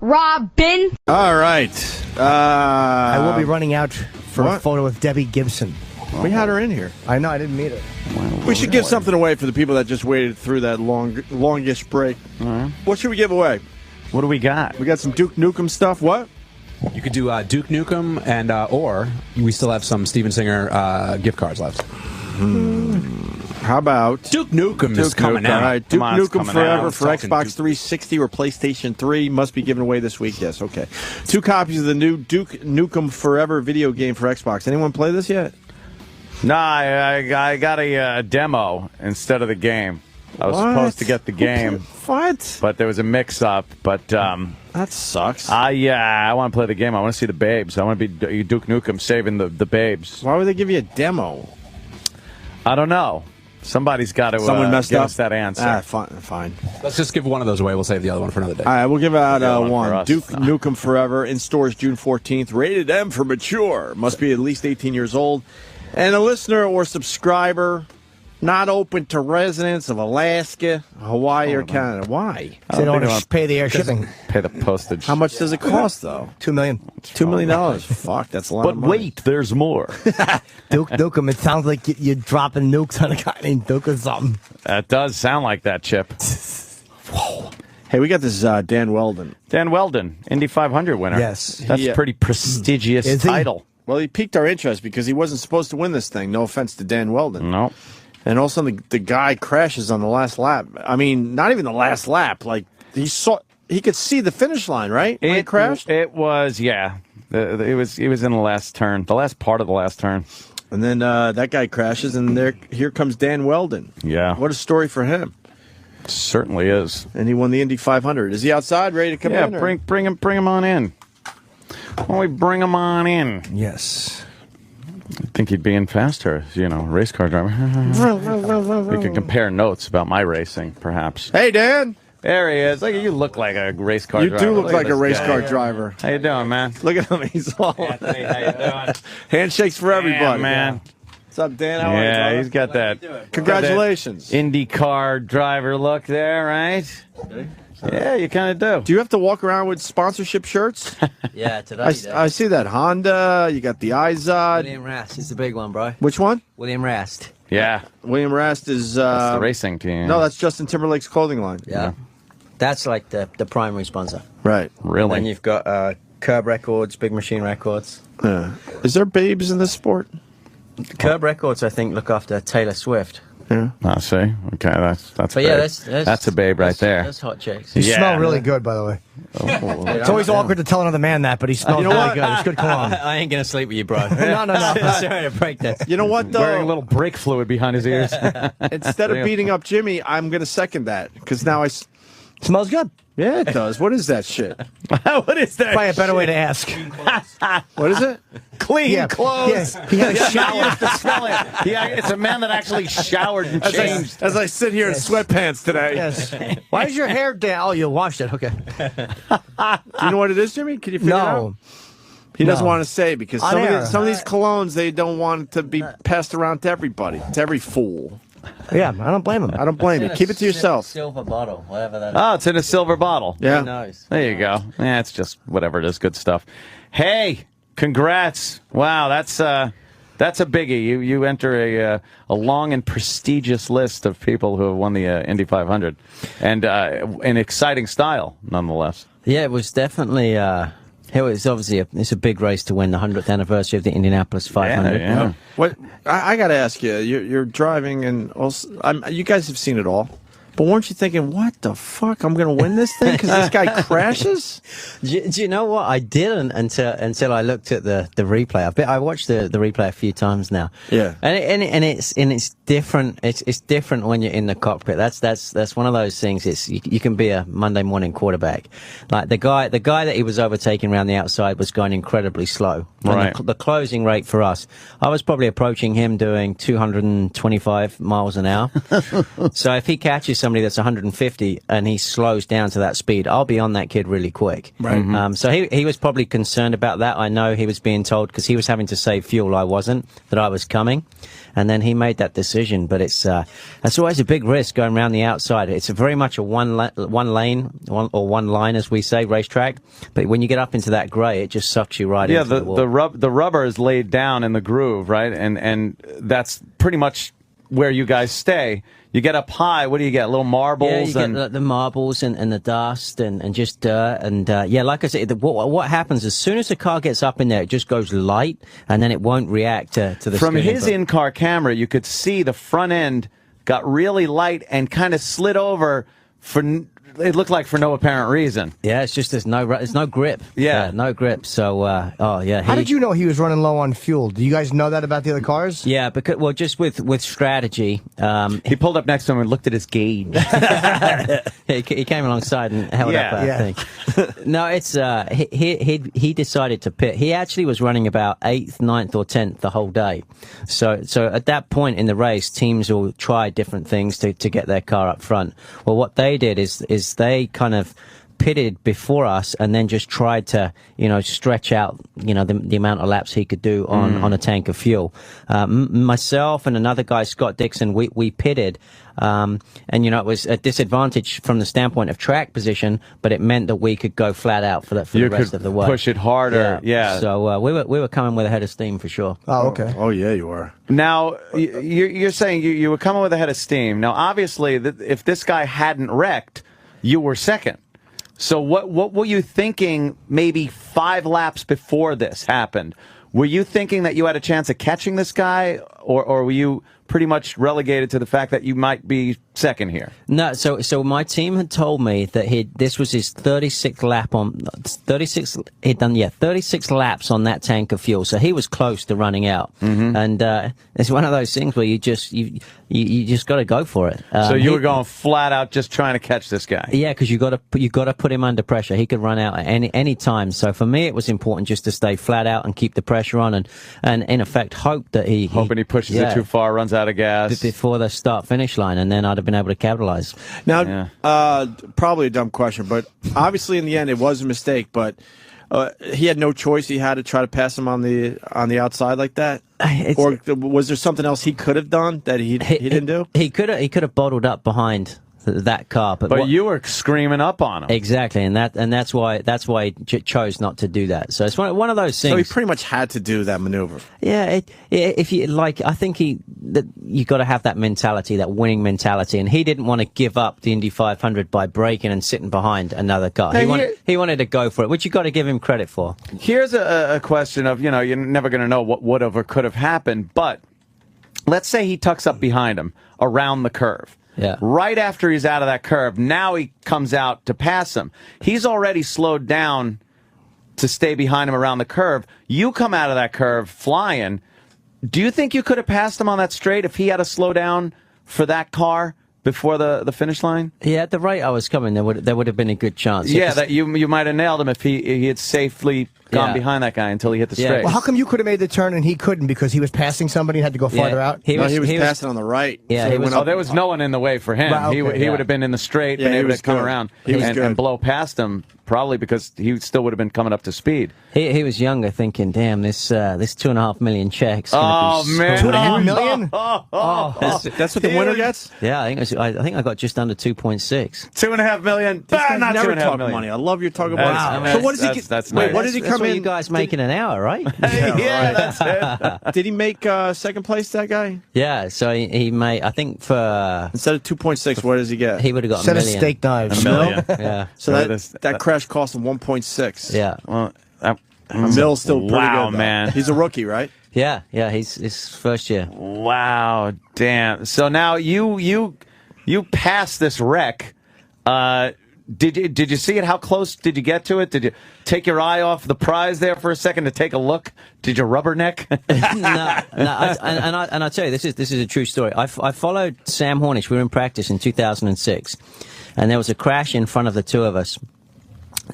Robin. All right. I will be running out for a photo with Debbie Gibson. We had her in here. I know, I didn't meet her. We should give something away for the people that just waited through that longish break. What should we give away? What do we got? We got some Duke Nukem stuff. What? You could do Duke Nukem, and or we still have some Steven Singer gift cards left. How about Duke Nukem is coming out. All right, Duke Nukem Forever out. for Xbox 360 or PlayStation 3 must be given away this week. Yes, okay. 2 copies of the new Duke Nukem Forever video game for Xbox. Anyone play this yet? No, I got a demo instead of the game. I was supposed to get the game. What? But there was a mix-up. But that sucks. I want to play the game. I want to see the babes. I want to be Duke Nukem saving the babes. Why would they give you a demo? I don't know. Somebody's got to Someone messed give up. us that answer. Fine. Let's just give one of those away. We'll save the other one for another day. All right, we'll give out one. one. Duke Nukem Forever in stores June 14th. Rated M for mature. Must be at least 18 years old. And a listener or subscriber not open to residents of Alaska, Hawaii, or Canada. Why? They don't want to pay the air shipping. Pay the postage. How much does it cost, though? $2 million. $2 million. Fuck, that's a lot of money. But wait, there's more. Duke Nukem, it sounds like you're dropping nukes on a guy named Duke or something. That does sound like that, Chip. Whoa. Hey, we got this Dan Wheldon. Dan Wheldon, Indy 500 winner. Yes. That's a pretty prestigious title. Well, he piqued our interest because he wasn't supposed to win this thing. No offense to Dan Wheldon. No. And also the guy crashes on the last lap. I mean, not even the last lap. Like, he could see the finish line, right? When it crashed? It was, yeah. It was in the last turn, the last part of the last turn. And then that guy crashes, and here comes Dan Wheldon. Yeah. What a story for him. Certainly is. And he won the Indy 500. Is he outside, ready to come in? Yeah, bring him on in. Why don't we bring him on in? Yes. I think he'd be in faster, race car driver. We could compare notes about my racing, perhaps. Hey, Dan. There he is. You look like a race car driver. You do look like a race car driver. How you doing, man? Look at him. He's all... Anthony, how you doing? Handshakes for everybody. Yeah, man. What's up, Dan? How are you? Yeah, he's got that. Congratulations. Got that Indy car driver look there, right? Yeah, you kind of do. Do you have to walk around with sponsorship shirts? Yeah, today. I see that Honda. You got the Izod. William Rast is the big one, bro. Which one? William Rast. Yeah. William Rast is that's the racing team. No, that's Justin Timberlake's clothing line. Yeah. That's like the primary sponsor. Right. Really? And you've got Curb Records, Big Machine Records. Is there babes in this sport? Curb Records, I think, look after Taylor Swift. Yeah. I see. Okay, that's But babe. yeah, that's a babe right there. That's hot chicks. You smell really good, by the way. It's always awkward to tell another man that, but he smells really good. It's good cologne. I ain't going to sleep with you, bro. No. Sorry to break that. You know what, though? Wearing a little brake fluid behind his ears. Instead of beating up Jimmy, I'm going to second that. Because now Smells good. Yeah, it does. What is that shit? What is that? Probably a better way to ask. What is it? Clean clothes. Yeah, he had a shower. To smell it. Yeah, it's a man that actually showered and changed. As I sit here in sweatpants today. Yes. Why is your hair down? Oh, you washed it. Okay. Do you know what it is, Jimmy? Can you figure it out? He doesn't want to say because some of these colognes, they don't want it to be passed around to everybody, to every fool. Yeah, I don't blame him. I don't blame you. Keep it to yourself. Silver bottle, whatever that is. Oh, it's in a silver bottle. Yeah. Who knows? There you go. Yeah, it's just whatever it is. Good stuff. Hey, congrats. Wow, that's a biggie. You enter a long and prestigious list of people who have won the Indy 500, and in exciting style, nonetheless. Yeah, it was definitely. It was obviously it's a big race to win the 100th anniversary of the Indianapolis 500. Yeah. What I got to ask you, you're driving, and also, you guys have seen it all. But weren't you thinking, what the fuck? I'm going to win this thing because this guy crashes? Do you know what? I didn't until I looked at the replay. I watched the replay a few times now. Yeah. And it's different. It's different when you're in the cockpit. That's one of those things. You can be a Monday morning quarterback. Like the guy that he was overtaking around the outside was going incredibly slow. Right. The closing rate for us, I was probably approaching him doing 225 miles an hour. So if he catches somebody that's 150 and he slows down to that speed, I'll be on that kid really quick. Right. So he was probably concerned about that. I know he was being told, because he was having to save fuel, I wasn't, that I was coming. and then he made that decision. But it's always a big risk going around the outside. It's very much a one line, as we say, racetrack. But when you get up into that grey, it just sucks you right into the wall. The rubber is laid down in the groove, right? And that's pretty much where you guys stay. You get up high, what do you get? Little marbles? Yeah, you get the marbles and the dust and just dirt. And, like I said, what happens as soon as the car gets up in there, it just goes light, and then it won't react to the From spinning. his in-car camera, you could see the front end got really light and kind of slid over it looked like for no apparent reason. Yeah, it's just there's no grip. Yeah. No grip. So, How did you know he was running low on fuel? Do you guys know that about the other cars? Yeah, because just with strategy. He pulled up next to him and looked at his gauge. He came alongside and held up that thing. No, it's he decided to pit. He actually was running about 8th, 9th, or 10th the whole day. So at that point in the race, teams will try different things to get their car up front. Well, what they did is they kind of pitted before us and then just tried to, stretch out, the amount of laps he could do on a tank of fuel. Myself and another guy, Scott Dixon, we pitted. It was a disadvantage from the standpoint of track position, but it meant that we could go flat out for the rest of the way. Push it harder. Yeah. So we were coming with a head of steam for sure. Oh, okay. Oh, yeah, you were. Now, you're saying you were coming with a head of steam. Now, obviously, if this guy hadn't wrecked, you were second. So what were you thinking maybe 5 laps before this happened? Were you thinking that you had a chance of catching this guy, or were you pretty much relegated to the fact that you might be second here? No, so my team had told me that this was his 36th lap on 36. He'd done 36 laps on that tank of fuel, so he was close to running out. And it's one of those things where you just got to go for it. So you were going flat out, just trying to catch this guy. Yeah, because you got to put him under pressure. He could run out at any time. So for me, it was important just to stay flat out and keep the pressure on, and in effect hope that he pushes it too far, runs out of gas before the start finish line, and then I'd have been able to capitalize. Now, probably a dumb question, but obviously in the end it was a mistake. But he had no choice; he had to try to pass him on the outside like that. Or was there something else he could have done that he didn't do? He could have bottled up behind that car, but you were screaming up on him. Exactly, and that's why he chose not to do that. So it's one of those things. So he pretty much had to do that maneuver. Yeah, if you like, I think you got to have that mentality, that winning mentality, and he didn't want to give up the Indy 500 by braking and sitting behind another car. He wanted to go for it, which you got to give him credit for. Here's a question of, you're never going to know what would have or could have happened, but let's say he tucks up behind him around the curve. Yeah. Right after he's out of that curve, now he comes out to pass him. He's already slowed down to stay behind him around the curve. You come out of that curve flying. Do you think you could have passed him on that straight if he had to slow down for that car before the finish line? Yeah, at the rate I was coming, there would have been a good chance. Yeah, that you might have nailed him if he had safely gone behind that guy until he hit the straight. Well, how come you could have made the turn and he couldn't, because he was passing somebody and had to go farther out? He was passing on the right. Yeah, so there was no one in the way for him. Well, okay, he would have been in the straight, been able to come around and blow past him, probably because he still would have been coming up to speed. He was younger, thinking, "Damn, this $2.5 million check's Oh man, $2.5 million? That's what the winner gets. Yeah, I think I got just under 2.6. $2.5 million. Not $2.5 talk million. money. I love your talking about. Wow. So what does he get? That's Wait, nice. what did he That's come what in? you guys make in an hour, right? That's it. Did he make second place? That guy? Yeah, so he made, I think Instead of 2.6, what does he get? he would have got Set a of million. steak knives. $1 million. Yeah, So that crash cost him 1.6. yeah, Well, Mill's still pretty wow, good, though. man. He's a rookie, right? yeah. He's his first year. Wow, damn. So now you passed this wreck. Did you see it? How close did you get to it? Did you take your eye off the prize there for a second to take a look? Did you rubberneck? No. I tell you, this is a true story. I followed Sam Hornish. We were in practice in 2006, and there was a crash in front of the two of us.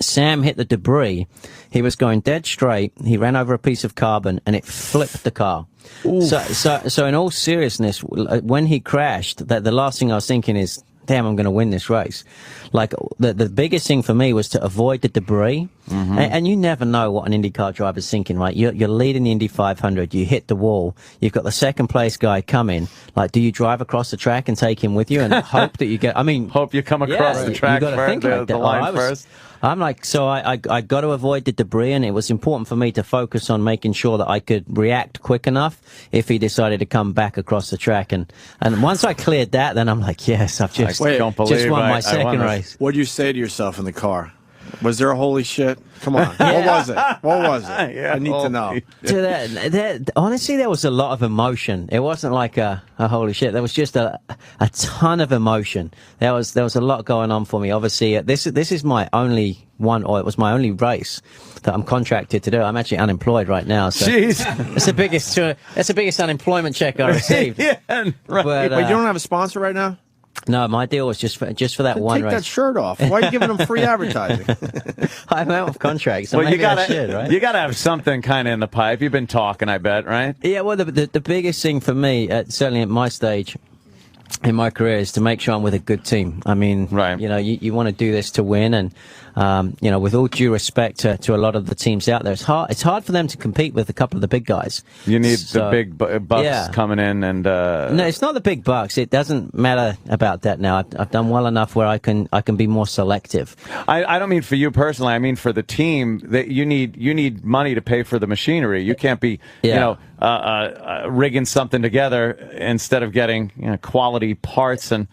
Sam hit the debris. He was going dead straight. He ran over a piece of carbon, and it flipped the car. So in all seriousness, when he crashed, the last thing I was thinking is, damn, I'm going to win this race. Like, the biggest thing for me was to avoid the debris. And you never know what an IndyCar driver's thinking, right? You're leading the Indy 500, you hit the wall, you've got the second place guy coming. Like, do you drive across the track and take him with you and hope that you get, I mean. Hope you come across the track first, the line first. I'm like, so I got to avoid the debris, and it was important for me to focus on making sure that I could react quick enough if he decided to come back across the track. And once I cleared that, then I'm like, yes, I've just won my second race. What did you say to yourself in the car? Was there a holy shit? Come on. What was it? What was it? Yeah, I need to know. Honestly, there was a lot of emotion. It wasn't like a holy shit. There was just a ton of emotion. There was a lot going on for me. Obviously, this is my only one, or it was my only race that I'm contracted to do. I'm actually unemployed right now. So Jeez. That's the biggest unemployment check I received. Yeah, right. But, Wait, you don't have a sponsor right now? No, my deal was just for that one Take race. that shirt off. Why are you giving them free advertising? I'm out of contract, so Well, maybe I should, right? you gotta have something kind of in the pipe. You've been talking, I bet, right? Yeah, well, the biggest thing for me, certainly at my stage in my career, is to make sure I'm with a good team. I mean, right. You want to do this to win, and with all due respect to a lot of the teams out there, it's hard for them to compete with a couple of the big guys. You need the big bucks coming in, and no, it's not the big bucks. It doesn't matter about that now. I've done well enough where I can be more selective. I don't mean for you personally. I mean for the team. That you need money to pay for the machinery. You can't be rigging something together instead of getting quality parts and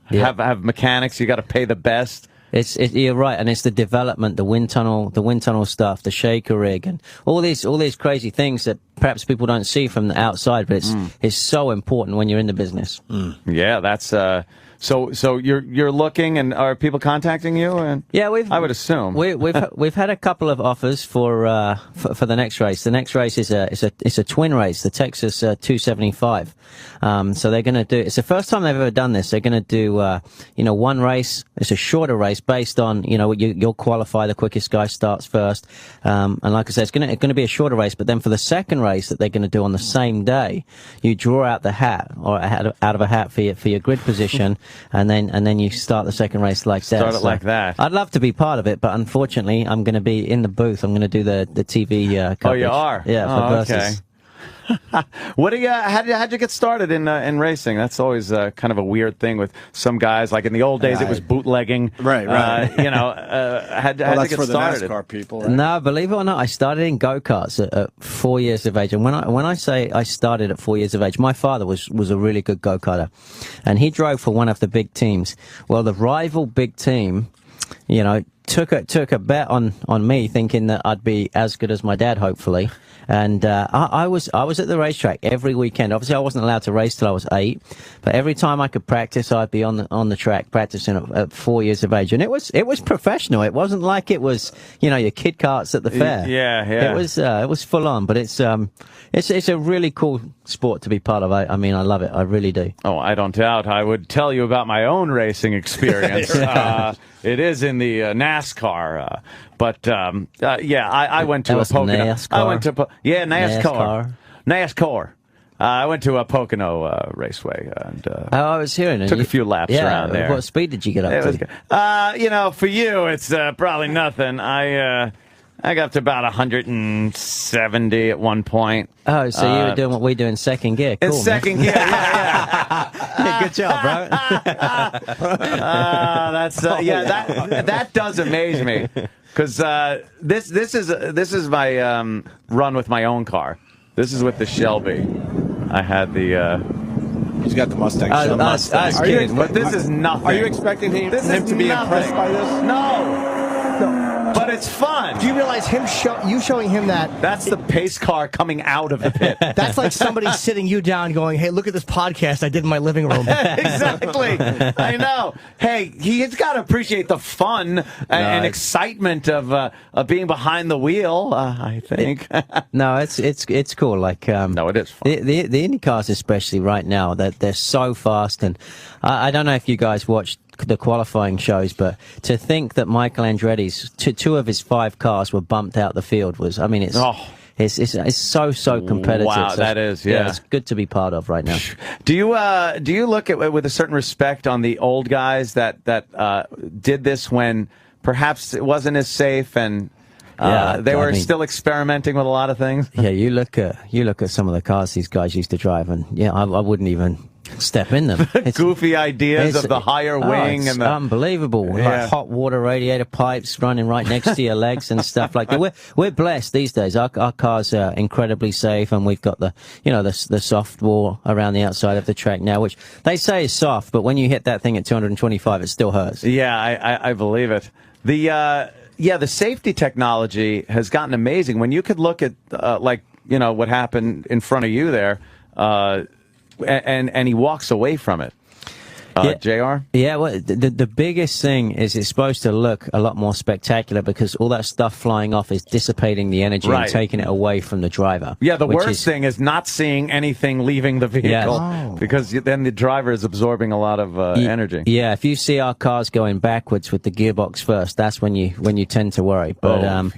have mechanics. You got to pay the best. You're right, and it's the development, the wind tunnel stuff, the shaker rig, and all these crazy things that perhaps people don't see from the outside, but it's so important when you're in the business. Yeah, that's so you're looking, and are people contacting you? And yeah, I would assume we've had a couple of offers for the next race. The next race is a twin race, the Texas 275. So they're going to do. It's the first time they've ever done this. They're going to do one race. It's a shorter race based on you'll qualify. The quickest guy starts first, and like I said, it's going to be a shorter race. But then for the second race that they're going to do on the same day, you draw out the hat or out of a hat for your grid position. And then you start the second race like that. Start it like that. I'd love to be part of it, but unfortunately, I'm going to be in the booth. I'm going to do the TV coverage. Oh, you are? Yeah. Okay. What do you? How'd you get started in racing? That's always kind of a weird thing with some guys. Like in the old days, it was bootlegging. Right. How'd you get for started? The NASCAR people. Right? No, believe it or not, I started in go-karts at 4 years of age. And when I say I started at 4 years of age, my father was a really good go-karter, and he drove for one of the big teams. Well, the rival big team, took a bet on me, thinking that I'd be as good as my dad, hopefully. And I was at the racetrack every weekend. Obviously, I wasn't allowed to race till I was 8, but every time I could practice, I'd be on the track practicing at 4 years of age. And it was professional. It wasn't like it was your kid karts at the fair. Yeah. It was full on, but it's a really cool sport to be part of. I mean, I love it. I really do. Oh, I don't doubt. I would tell you about my own racing experience. It is in the NASCAR, but I went to a Pocono. NASCAR. I went to NASCAR. I went to a Pocono Raceway, and I was hearing it. Took a few laps around there. What speed did you get up to? For you, it's probably nothing. I got up to about 170 at one point. Oh, so you were doing what we do in second gear. Cool, in second gear, yeah. Good job, bro. That does amaze me, because this is my run with my own car. This is with the Shelby. I had the. He's got the Mustang. But this is nothing. Are you expecting him to be impressed by this? No. But it's fun. Do you realize you showing him that? That's the pace car coming out of the pit. That's like somebody sitting you down going, hey, look at this podcast I did in my living room. Exactly. I know. Hey, he's got to appreciate the fun and excitement of being behind the wheel, I think. No, it's cool. Like no, it is fun. The Indy cars, especially right now, that they're so fast, and I don't know if you guys watched the qualifying shows, but to think that Michael Andretti's two of his 5 cars were bumped out the field was, I mean, It's so competitive. Wow, So that is, yeah. It's good to be part of right now. Do you look at with a certain respect on the old guys that did this when perhaps it wasn't as safe and they were still experimenting with a lot of things? Yeah, you look at some of the cars these guys used to drive, and I wouldn't even step in them. Goofy ideas of the higher wing it's and the unbelievable, like hot water radiator pipes running right next to your legs and stuff like that. We're blessed these days. Our cars are incredibly safe, and we've got the soft wall around the outside of the track now, which they say is soft, but when you hit that thing at 225, it still hurts. Yeah, I believe it. The safety technology has gotten amazing. When you could look at what happened in front of you there, and he walks away from it. JR? Yeah, well, the biggest thing is it's supposed to look a lot more spectacular because all that stuff flying off is dissipating the energy and taking it away from the driver. Yeah, the worst thing is not seeing anything leaving the vehicle because then the driver is absorbing a lot of energy. Yeah, if you see our cars going backwards with the gearbox first, that's when you tend to worry. But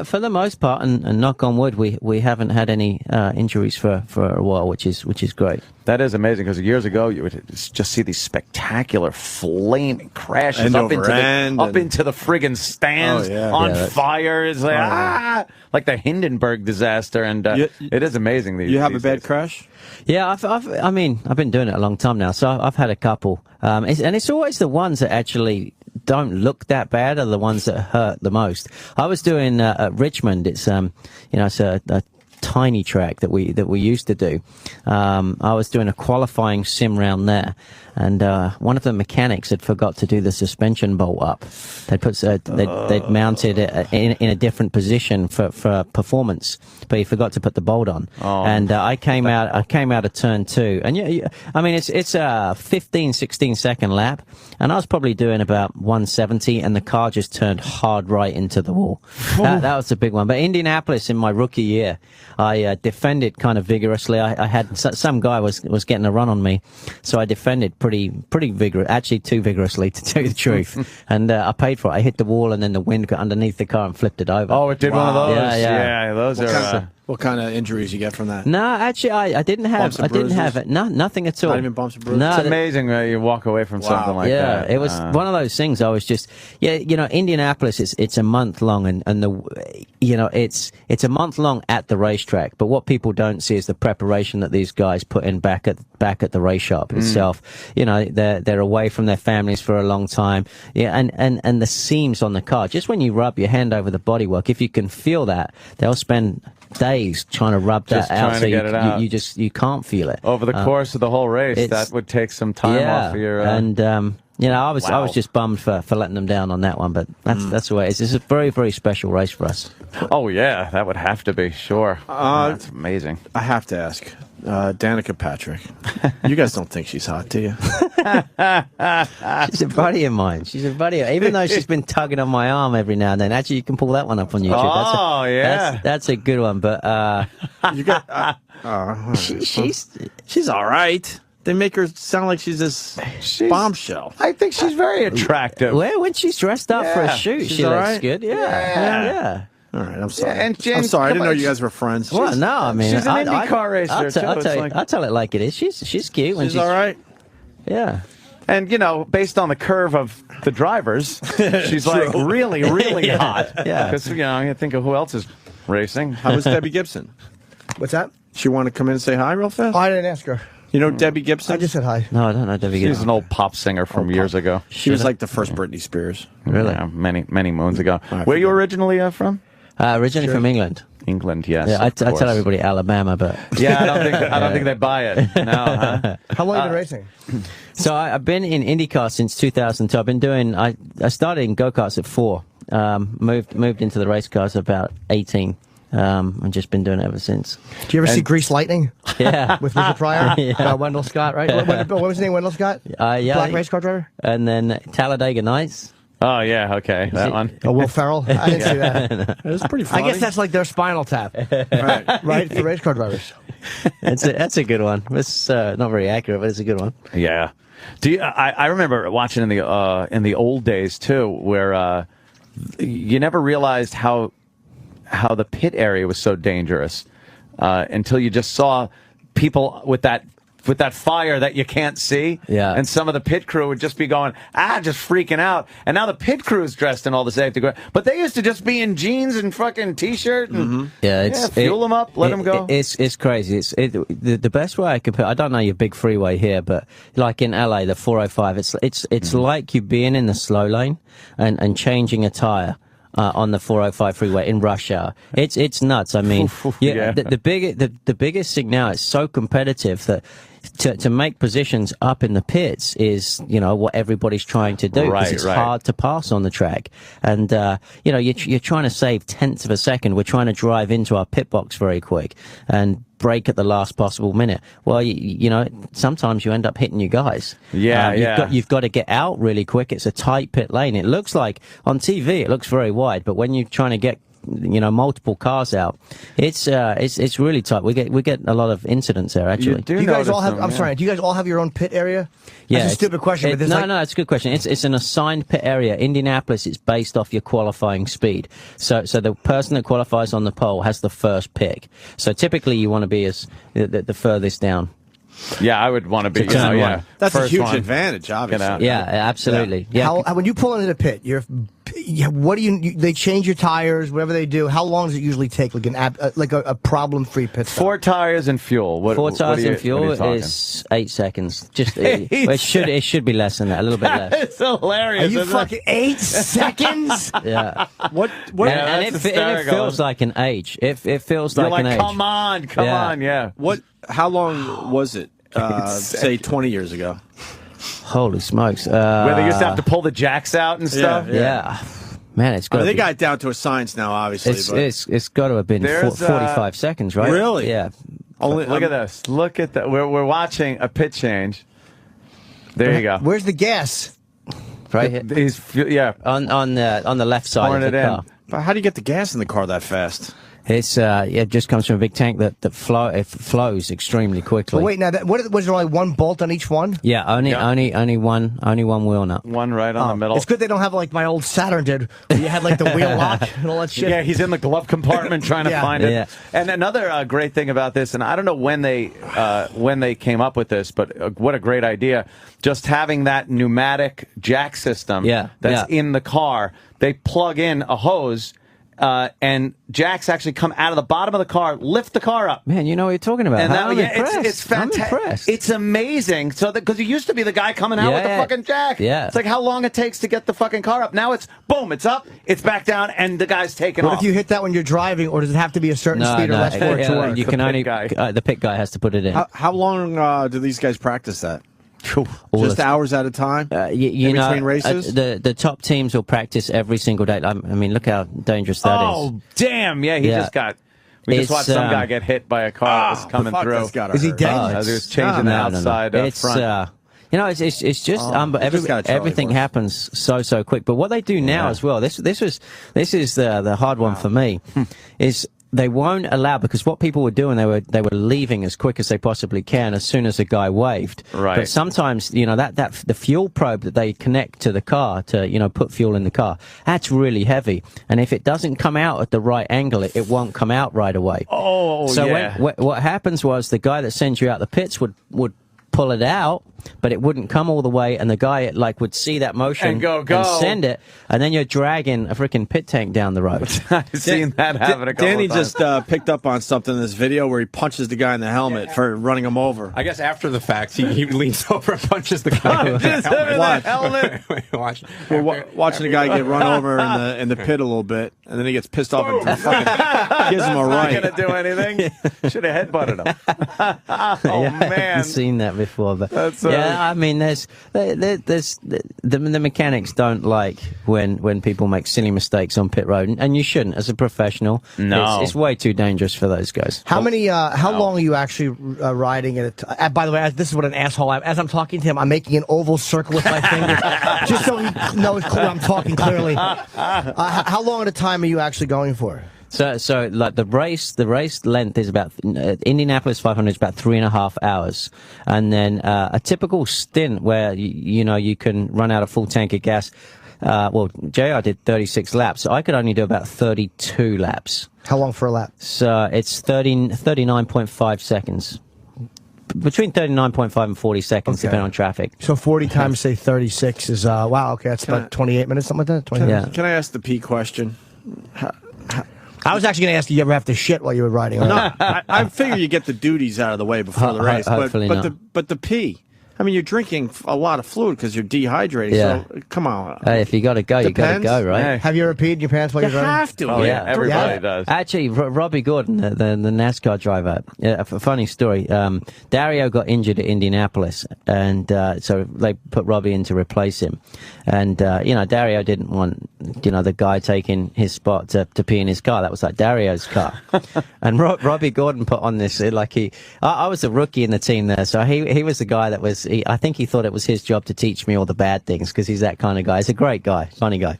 for the most part, and knock on wood, we haven't had any injuries for a while, which is great. That is amazing because years ago you would just see these spectacular flaming crashes up into the friggin' stands on fire. It's like the Hindenburg disaster, and it is amazing. You have a bad crash? Yeah, I've been doing it a long time now, so I've had a couple, and it's always the ones that actually don't look that bad are the ones that hurt the most. I was doing at Richmond. It's it's a tiny track that we used to do. I was doing a qualifying sim round there, and one of the mechanics had forgot to do the suspension bolt up. They'd mounted it in a different position for performance, but he forgot to put the bolt on. And I came out of turn 2, and it's a 15-16 second lap, and I was probably doing about 170, and the car just turned hard right into the wall. That was a big one. But Indianapolis in my rookie year, I defended kind of vigorously. I had some guy was getting a run on me, so I defended pretty vigorous, actually too vigorously to tell you the truth. And I paid for it. I hit the wall, and then the wind got underneath the car and flipped it over. Oh, it did one of those. Yeah, those are. What kind of injuries you get from that? No, actually, I didn't have. I didn't have it. No, nothing at all. Not even bumps and bruises. No, it's amazing that you walk away from something like that. Yeah, it was one of those things. I was just, Indianapolis. It's a month long, and it's a month long at the racetrack. But what people don't see is the preparation that these guys put in back at the race shop itself. They're away from their families for a long time. Yeah, and the seams on the car. Just when you rub your hand over the bodywork, if you can feel that, they'll spend days trying to rub that out, so you can't feel it over the course of the whole race. That would take some time off of your. And I was just bummed for letting them down on that one, but that's the way it is. It's a very, very special race for us. Oh yeah, that would have to be sure. That's amazing. I have to ask, Danica Patrick, you guys don't think she's hot, do you? She's a buddy of mine. Even though she's been tugging on my arm every now and then. Actually, you can pull that one up on YouTube. That's a good one. But you got. She's all right. They make her sound like she's this bombshell. I think she's very attractive. Well, when she's dressed up for a shoot, she looks right. good. Yeah. All right, I'm sorry. And James, I'm sorry. I didn't know you guys were friends. Well, no, I mean, she's an Indy car racer. I'll tell it like it is. She's cute. She's all right. Yeah. And, based on the curve of the drivers, she's like really, really hot. Yeah. Because, I think of who else is racing. How was Debbie Gibson? What's that? She want to come in and say hi real fast? Oh, I didn't ask her. You know Debbie Gibson? I just said hi. No, I don't know Debbie Gibson. She's an old pop singer from years ago. She was like the first Britney Spears. Really? Yeah, many moons ago. Where are you originally from? Originally from England. England, yes. Yeah, I tell everybody Alabama, but yeah, I don't think they buy it. No, huh? How long have you been racing? So I've been in IndyCar since 2002. I've been doing. I started in go-karts at 4. Moved into the race cars about 18. I've just been doing it ever since. Do you ever see Grease Lightning? Yeah. With Richard Pryor? Yeah. Wendell Scott, right? What was his name? Wendell Scott? Yeah. Black race car driver? And then Talladega Nights. Oh, yeah, okay, that one. Oh, Will Ferrell? I didn't see that. It was pretty funny. I guess that's like their Spinal Tap. Right? For race car drivers. That's a good one. It's not very accurate, but it's a good one. Yeah. I remember watching in the old days, too, where you never realized how how the pit area was so dangerous until you just saw people with that fire that you can't see. Yeah. And some of the pit crew would just be going, just freaking out. And now the pit crew's dressed in all the safety gear. But they used to just be in jeans and fucking T-shirt. And, fuel them up, let them go. It's crazy. The best way I could put, I don't know your big freeway here, but like in LA, the 405, it's like you being in the slow lane and changing a tire. On the 405 freeway in rush hour, it's nuts. I mean, the biggest thing now is so competitive that to make positions up in the pits is what everybody's trying to do because it's hard to pass on the track, and you're trying to save tenths of a second. We're trying to drive into our pit box very quick and break at the last possible minute. Well, sometimes you end up hitting you guys. You've got to get out really quick. It's a tight pit lane. It looks like on TV, it looks very wide, but when you're trying to get multiple cars out, it's really tight. We get a lot of incidents there actually. Do you guys all have? I'm sorry. Do you guys all have your own pit area? Yeah, that's a stupid question. But no, it's a good question. It's an assigned pit area. Indianapolis, it's based off your qualifying speed. So the person that qualifies on the pole has the first pick. So typically you want to be the furthest down. Yeah, I would want to be. That's a huge one. advantage, obviously. Yeah, absolutely. Yeah. When you pull into the pit, what do you? They change your tires, whatever they do. How long does it usually take? Like a problem-free pit stop? 4 tires and fuel. Four tires and fuel is 8 seconds. It should be less than that. A little bit less. It's hilarious. Are you fucking 8 seconds? Yeah. What? And it feels like an age. It feels like an age. Come on, yeah. How long was it? Say 20 years ago. Holy smokes! Where they used to have to pull the jacks out and stuff. Yeah. Man, it's got. They got it down to a science now, obviously. It's got to have been 45 seconds, right? Really? Yeah. Look at this. Look at that. We're watching a pit change. There you go. Where's the gas? Right here. On the left side of the car. But how do you get the gas in the car that fast? It just comes from a big tank that flows extremely quickly. But wait, now was there only one bolt on each one? Yeah, only one wheel nut. One right on the middle. It's good they don't have like my old Saturn did, where you had like the wheel lock and all that shit. Yeah, he's in the glove compartment trying to find it. Yeah. And another great thing about this, and I don't know when they came up with this, but what a great idea! Just having that pneumatic jack system that's in the car. They plug in a hose. And jacks actually come out of the bottom of the car, lift the car up. Man, you know what you're talking about. And I'm impressed. It's fantastic. I'm impressed. It's amazing. So because it used to be the guy coming out with the fucking jack. Yeah. It's like how long it takes to get the fucking car up. Now it's boom, it's up, it's back down, and the guy's taking off. What if you hit that when you're driving, or does it have to be a certain speed or less for it to work? You can only the pit guy has to put it in. How long do these guys practice that? Just hours at a time? You know, between races? The top teams will practice every single day. I mean, look how dangerous that is. Oh, damn. Yeah, we just watched some guy get hit by a car that was coming through. Is he dead? As he was changing the outside front. It's just everything happens so quick. But what they do now as well, this is the hard one for me, is they won't allow, because what people were doing, they were leaving as quick as they possibly can as soon as the guy waved. Right. But sometimes, that the fuel probe that they connect to the car to, put fuel in the car, that's really heavy. And if it doesn't come out at the right angle, it won't come out right away. So what happens was the guy that sends you out the pits would pull it out, but it wouldn't come all the way, and the guy would see that motion and go and send it, and then you're dragging a freaking pit tank down the road. I've seen that happen a couple Danny of times. just picked up on something in this video where he punches the guy in the helmet for running him over. I guess after the fact, he leans over and punches the guy in the helmet. Watch. We're watching the guy get run over in the pit a little bit, and then he gets pissed off and fucking gives him a right. Not gonna do anything. Should have headbutted him. I haven't seen that before, but I mean, there's the mechanics don't like when people make silly mistakes on pit road, and you shouldn't as a professional. No, it's way too dangerous for those guys. How long are you actually riding at a by the way, this is what an asshole I am. As I'm talking to him, I'm making an oval circle with my finger, just so he knows I'm talking clearly. How long at a time are you actually going for? So like the race length is about Indianapolis 500 is about 3.5 hours, and then a typical stint where you can run out a full tank of gas. well, JR did 36 laps. So I could only do about 32 laps. How long for a lap? So it's 39.5 seconds. Between 39.5 and 40 seconds, Okay. depending on traffic. So 40 times, say 36 is, wow, okay, that's about 28 minutes, something like that? 28 Yeah. minutes? Can I ask the P question? I was actually going to ask you, you ever have to shit while you were riding? No, I figure you get the duties out of the way before the race. Hopefully but not. but the P. I mean, you're drinking a lot of fluid because you're dehydrated. Yeah. So come on. Hey, if you got to go, you got to Depends. go, right? Hey. Have you ever peed in your pants while You you're riding? have to. Oh, yeah, everybody Yeah. does. Actually, Robbie Gordon, the NASCAR driver, a funny story. Dario got injured at Indianapolis, and so they put Robbie in to replace him. And, Dario didn't want, the guy taking his spot to pee in his car. That was like Dario's car. And Robbie Gordon put on this, I was a rookie in the team there, so he was the guy that was, I think he thought it was his job to teach me all the bad things, because he's that kind of guy. He's a great guy, funny guy.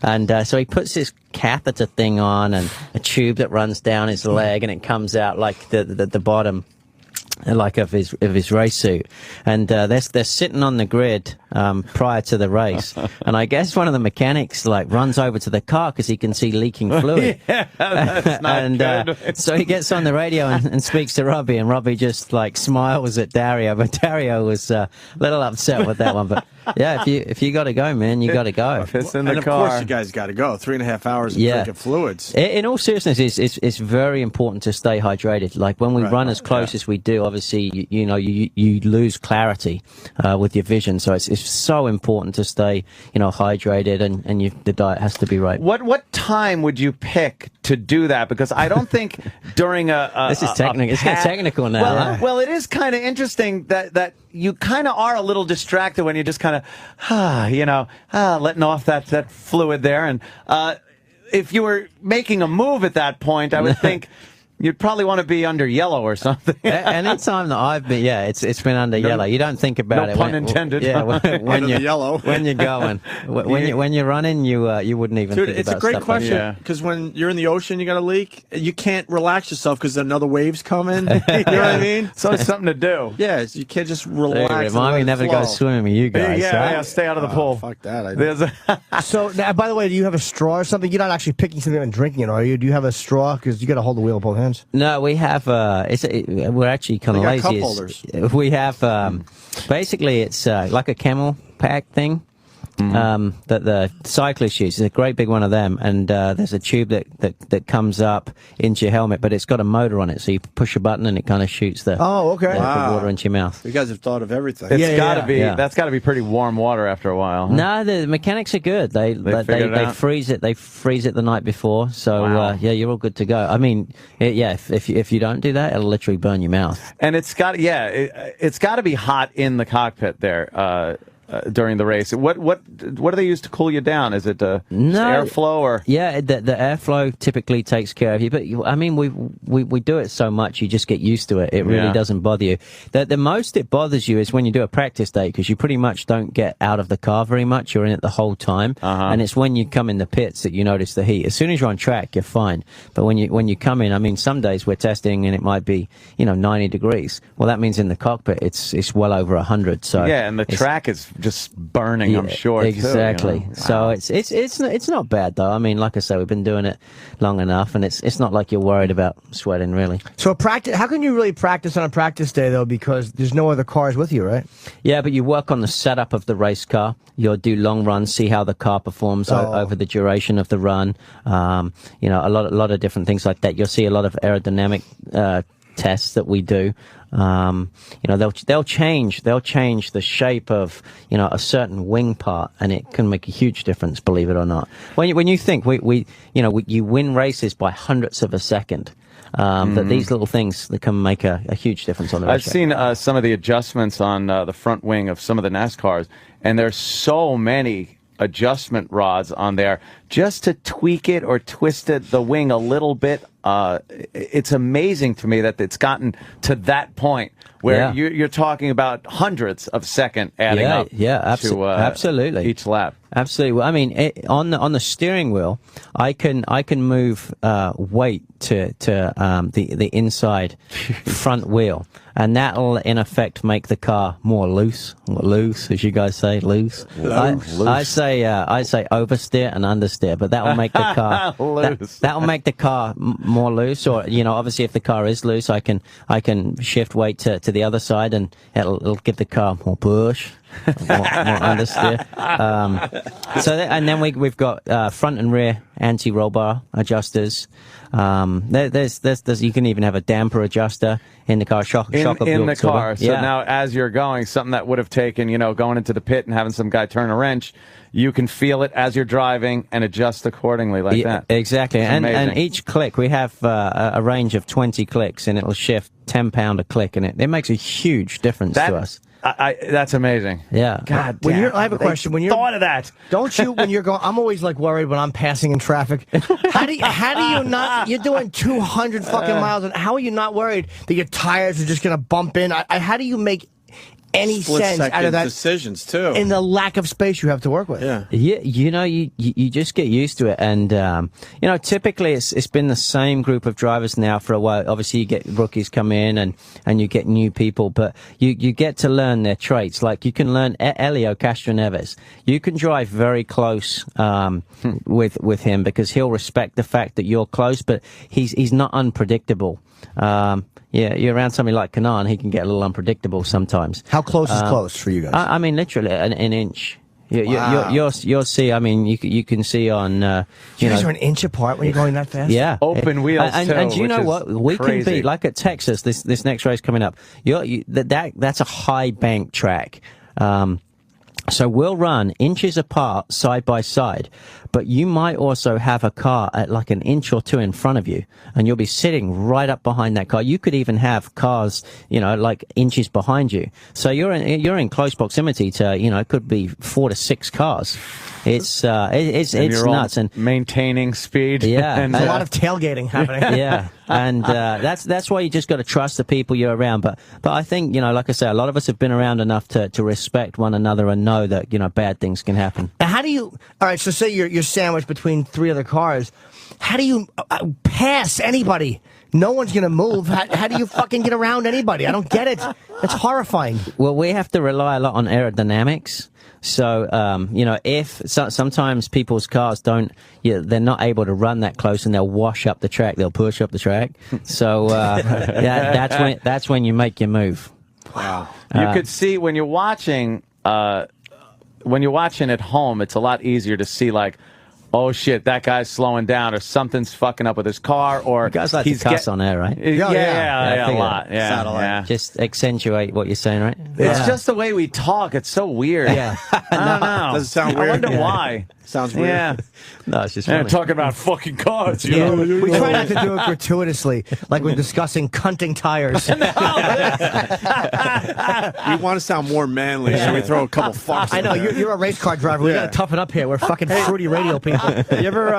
And so he puts this catheter thing on and a tube that runs down his leg, and it comes out like the bottom like of his race suit, and they're sitting on the grid prior to the race, and I guess one of the mechanics runs over to the car because he can see leaking fluid. Yeah, that's not And good. so he gets on the radio and speaks to Robbie, and Robbie just smiles at Dario, but Dario was a little upset with that one. But yeah, if you got to go, man, you got to go. It's in And the of car. course, you guys got to go. 3.5 hours of Yeah. drinking fluids. In all seriousness, it's very important to stay hydrated. Like when we Right. run as close as we do, obviously, you lose clarity with your vision. So it's so important to stay, hydrated, and the diet has to be right. What time would you pick to do that? Because I don't think during a This is technical. It's getting technical now. Well, huh? well, it is kind of interesting that you kind of are a little distracted when you just kind of, letting off that fluid there. And if you were making a move at that point, I would think you'd probably want to be under yellow or something. Any time that I've been, it's been under yellow. You don't think about no it. pun intended. Yeah, when Under you're the yellow. when you're going, when you're running, you wouldn't even Dude, think it's about a great stuff like question Yeah. because when you're in the ocean, you got a leak. You can't relax yourself because another wave's coming. You know what I mean? So it's something to do. Yeah, you can't just that. relax. and Remind let me it never to flow. go swimming with you guys. huh? Yeah, stay out of the pool. Fuck that. I There's a So, now, by the way, do you have a straw or something? You're not actually picking something and drinking it, are you? Do you have a straw? Because you got to hold the wheel with both hands. No, we have. We're actually kind of They lazy. got cup It's- holders. We have. Basically, it's like a camel pack thing. That the cyclists use. It's a great big one of them, and there's a tube that comes up into your helmet, but it's got a motor on it, so you push a button and it kind of shoots the Oh, okay. the water into your mouth. You guys have thought of everything. It's gotta be. Yeah. That's got to be pretty warm water after a while. Huh? No, the mechanics are good. They figured it out? freeze it. They freeze it the night before, so Wow. you're all good to go. I mean, if you don't do that, it'll literally burn your mouth. And it's got it's got to be hot in the cockpit there during the race. What do they use to cool you down? Is it just airflow or? Yeah, the airflow typically takes care of you, but I mean, we do it so much, you just get used to it. It really Yeah. doesn't bother you. The most it bothers you is when you do a practice day, because you pretty much don't get out of the car very much. You're in it the whole time, and it's when you come in the pits that you notice the heat. As soon as you're on track, you're fine. But when you come in, I mean, some days we're testing and it might be 90 degrees. Well, that means in the cockpit it's well over 100. So Yeah, and the track is just burning. I'm sure. Exactly. Too, Wow. So it's not bad though. I mean, like I say, we've been doing it long enough, and it's not like you're worried about sweating really. So how can you really practice on a practice day, though, because there's no other cars with you, right? Yeah, but you work on the setup of the race car. You'll do long runs, see how the car performs over the duration of the run. A lot of different things like that. You'll see a lot of aerodynamic tests that we do. They'll change the shape of a certain wing part, and it can make a huge difference, believe it or not. When you think you win races by hundredths of a second. That these little things that can make a huge difference on the I've racetrack. seen some of the adjustments on the front wing of some of the NASCARs, and there's so many adjustment rods on there just to tweak it or twist the wing a little bit. It's amazing to me that it's gotten to that point where you're talking about hundreds of second adding up to absolutely each lap. Absolutely. Well, I mean, on the steering wheel, I can move weight to the inside front wheel, and that'll in effect make the car more loose, as you guys say, loose. I say oversteer and understeer, but that will make the car that will make the car more loose. Or obviously, if the car is loose, I can shift weight to the other side, and it'll give the car more push. more understeer. And then we've got front and rear anti-roll bar adjusters. There's you can even have a damper adjuster in the car. Shock in absorber. The car. So now, as you're going, something that would have taken going into the pit and having some guy turn a wrench, you can feel it as you're driving and adjust accordingly like that. Exactly. And each click, we have a range of 20 clicks, and it'll shift 10 pound a click, and it makes a huge difference to us. That's amazing. Yeah. God damn. I have a question. When you're thought of that, don't you? When you're going, I'm always like worried when I'm passing in traffic. How do you not? You're doing 200 fucking miles, and how are you not worried that your tires are just gonna bump in? How do you make any sense out of that decisions too, in the lack of space you have to work with? You just get used to it, and typically it's been the same group of drivers now for a while. Obviously, you get rookies come in, and you get new people, but you get to learn their traits. Like you can learn Elio Castroneves. You can drive very close with him because he'll respect the fact that you're close, but he's not unpredictable. You're around somebody like Kanan, he can get a little unpredictable sometimes. How close is close for you guys? I mean, literally an inch. You'll see. I mean, you can see on. You guys are an inch apart when you're going that fast. Yeah, open wheels too. And you know what? We crazy. can be like at Texas. This next race coming up. That's a high bank track. So we'll run inches apart, side by side, but you might also have a car at like an inch or two in front of you, and you'll be sitting right up behind that car. You could even have cars, like inches behind you. So you're in close proximity to, it could be 4 to 6 cars. It's nuts, and maintaining speed. Yeah, and a lot of tailgating happening. Yeah, and that's why you just got to trust the people you're around. But I think like I say, a lot of us have been around enough to respect one another and know that bad things can happen. Now, how do you? All right, so say you're sandwiched between 3 other cars. How do you pass anybody? No one's going to move. How do you fucking get around anybody? I don't get it. It's horrifying. Well, we have to rely a lot on aerodynamics. So, sometimes people's cars they're not able to run that close, and they'll wash up the track. They'll push up the track. So, that's when you make your move. Wow. You could see when you're watching at home, it's a lot easier to see like, oh shit, that guy's slowing down, or something's fucking up with his car, or you guys like to cuss on air, right? Yeah, a lot. Yeah. Just accentuate what you're saying, right? It's just the way we talk. It's so weird. Yeah. I don't know. Does it sound weird? I wonder why. Sounds weird. Yeah. No, it's just funny. Talking about fucking cars. We try not to do it gratuitously, like we're discussing cunting tires. We want to sound more manly, so we throw a couple fucks. I know, you're a race car driver. We got to toughen up here. We're fucking fruity radio people. You ever,